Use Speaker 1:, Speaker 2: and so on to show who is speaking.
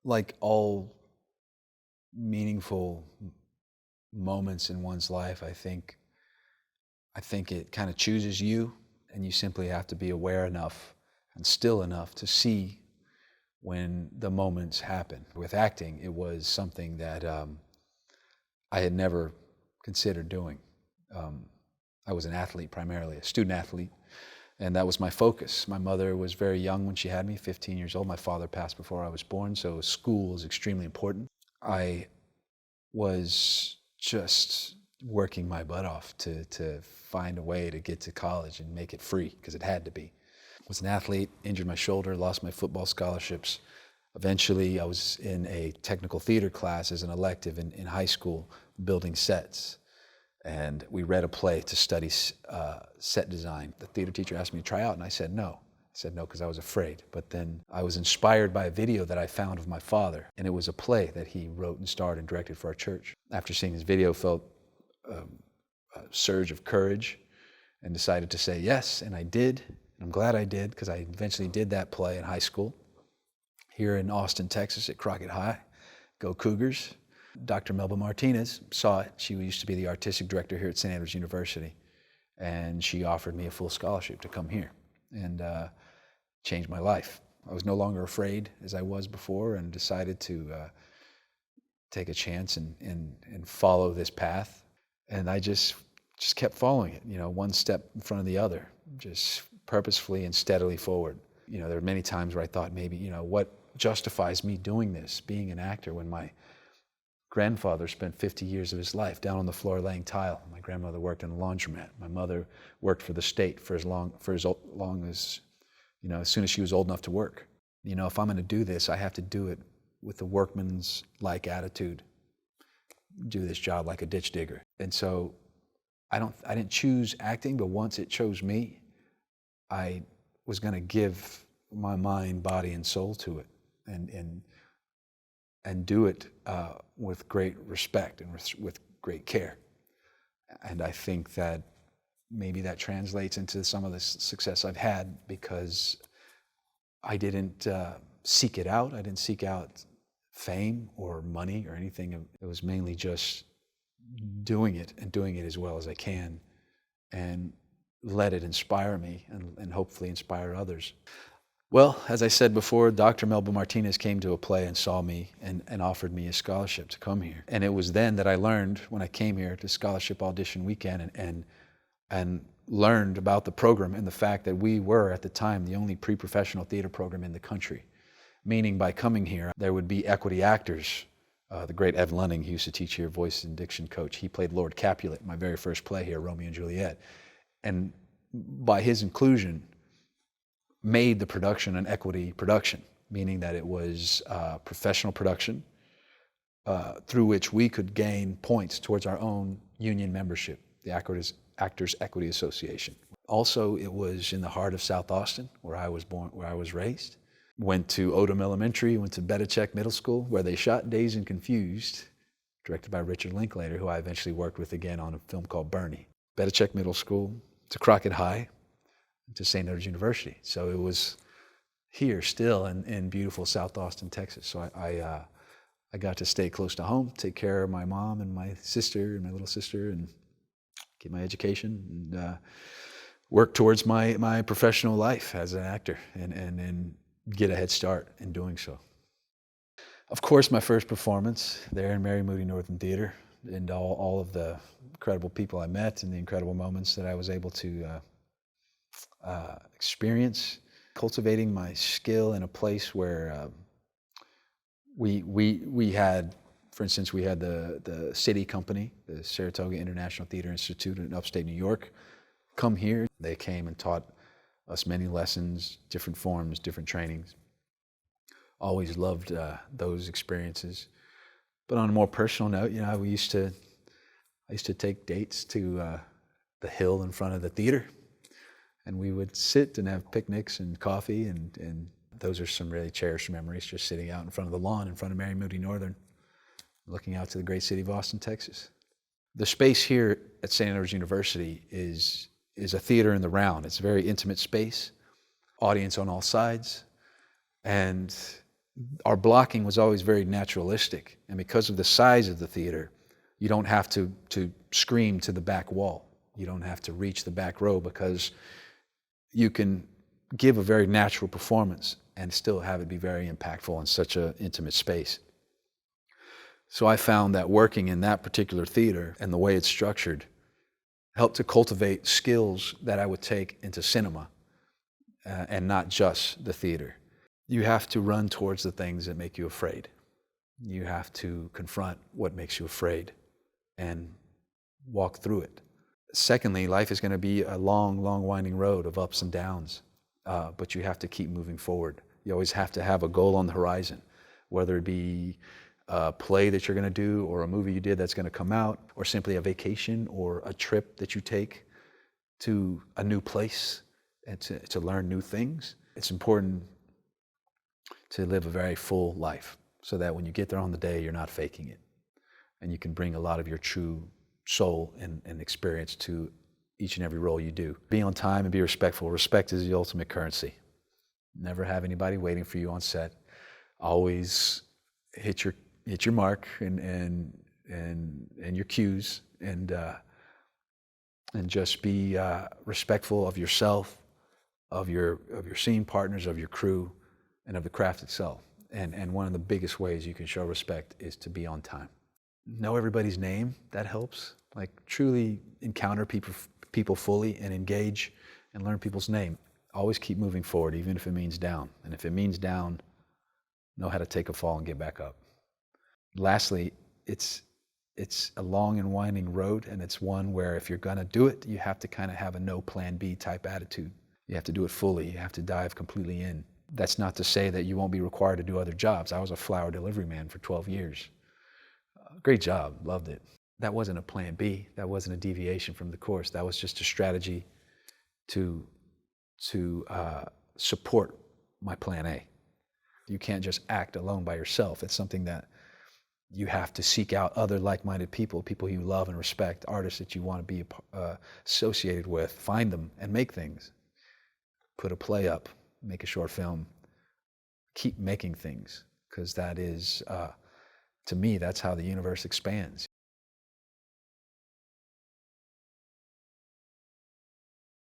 Speaker 1: like all meaningful moments in one's life, I think it kind of chooses you, and you simply have to be aware enough and still enough to see when the moments happen. With acting, it was something that I had never considered doing. I was an athlete primarily, a student athlete, and that was my focus. My mother was very young when she had me, 15 years old. My father passed before I was born, so school was extremely important. I was just working my butt off to find a way to get to college and make it free, because it had to be. I was an athlete, injured my shoulder, lost my football scholarships. Eventually, I was in a technical theater class as an elective in high school, building sets. And we read a play to study set design. The theater teacher asked me to try out, and I said no. I said no because I was afraid. But then I was inspired by a video that I found of my father, and it was a play that he wrote and starred and directed for our church. After seeing this video, felt a surge of courage and decided to say yes, and I did. And I'm glad I did, because I eventually did that play in high school here in Austin, Texas at Crockett High. Go Cougars. Dr. Melba Martinez saw it. She used to be the artistic director here at St. Andrews University, and she offered me a full scholarship to come here, and changed my life. I was no longer afraid as I was before, and decided to take a chance and follow this path. And I just kept following it, one step in front of the other, just purposefully and steadily forward. There were many times where I thought maybe, what justifies me doing this, being an actor, when my grandfather spent 50 years of his life down on the floor laying tile. My grandmother worked in a laundromat. My mother worked for the state for as long as, as soon as she was old enough to work. If I'm going to do this, I have to do it with a workman's-like attitude. Do this job like a ditch digger. And so I didn't choose acting, but once it chose me, I was going to give my mind, body, and soul to it, and do it with great respect and with great care. And I think that maybe that translates into some of the success I've had, because I didn't seek it out. I didn't seek out fame or money or anything. It was mainly just doing it, and doing it as well as I can, and let it inspire me and hopefully inspire others. Well, as I said before, Dr. Melba Martinez came to a play and saw me and offered me a scholarship to come here. And it was then that I learned, when I came here to Scholarship Audition Weekend, and learned about the program and the fact that we were, at the time, the only pre-professional theater program in the country. Meaning, by coming here, there would be equity actors. The great Ed Lunning, he used to teach here, voice and diction coach. He played Lord Capulet, my very first play here, Romeo and Juliet. And by his inclusion, made the production an equity production, meaning that it was professional production through which we could gain points towards our own union membership, the Actors Equity Association. Also, it was in the heart of South Austin, where I was born, where I was raised. Went to Odom Elementary, went to Betachek Middle School, where they shot Dazed and Confused, directed by Richard Linklater, who I eventually worked with again on a film called Bernie. Betachek Middle School, to Crockett High, to St. Andrews University. So it was here still in beautiful South Austin, Texas. So I got to stay close to home, take care of my mom and my sister and my little sister, and get my education, and work towards my professional life as an actor, and get a head start in doing so. Of course, my first performance there in Mary Moody Northern Theater, and all of the incredible people I met and the incredible moments that I was able to experience, cultivating my skill in a place where we had, for instance, we had the City Company, the Saratoga International Theater Institute in upstate New York, come here. They came and taught us many lessons, different forms, different trainings. Always loved those experiences. But on a more personal note, I used to take dates to the hill in front of the theater, and we would sit and have picnics and coffee, and those are some really cherished memories, just sitting out in front of the lawn in front of Mary Moody Northern, looking out to the great city of Austin, Texas. The space here at St. Andrews University is a theater in the round. It's a very intimate space, audience on all sides, and our blocking was always very naturalistic. And because of the size of the theater, you don't have to scream to the back wall. You don't have to reach the back row, because you can give a very natural performance and still have it be very impactful in such an intimate space. So I found that working in that particular theater and the way it's structured helped to cultivate skills that I would take into cinema, and not just the theater. You have to run towards the things that make you afraid. You have to confront what makes you afraid and walk through it. Secondly, life is going to be a long, long winding road of ups and downs, but you have to keep moving forward. You always have to have a goal on the horizon, whether it be a play that you're going to do, or a movie you did that's going to come out, or simply a vacation or a trip that you take to a new place and to learn new things. It's important to live a very full life, so that when you get there on the day, you're not faking it, and you can bring a lot of your true soul and experience to each and every role you do. Be on time and be respectful. Respect is the ultimate currency. Never have anybody waiting for you on set. Always hit your mark and your cues, and just be respectful of yourself, of your scene partners, of your crew, and of the craft itself. And one of the biggest ways you can show respect is to be on time. Know everybody's name. That helps. Like, truly encounter people fully and engage and learn people's name. Always keep moving forward, even if it means down. And if it means down, know how to take a fall and get back up. Lastly, it's a long and winding road, and it's one where if you're going to do it, you have to kind of have a no plan B type attitude. You have to do it fully. You have to dive completely in. That's not to say that you won't be required to do other jobs. I was a flower delivery man for 12 years. Great job, loved it. That wasn't a plan B. That wasn't a deviation from the course. That was just a strategy to support my plan A. You can't just act alone by yourself. It's something that you have to seek out other like-minded people you love and respect, artists that you want to be associated with. Find them and make things. Put a play up, make a short film. Keep making things, because that is, to me, that's how the universe expands.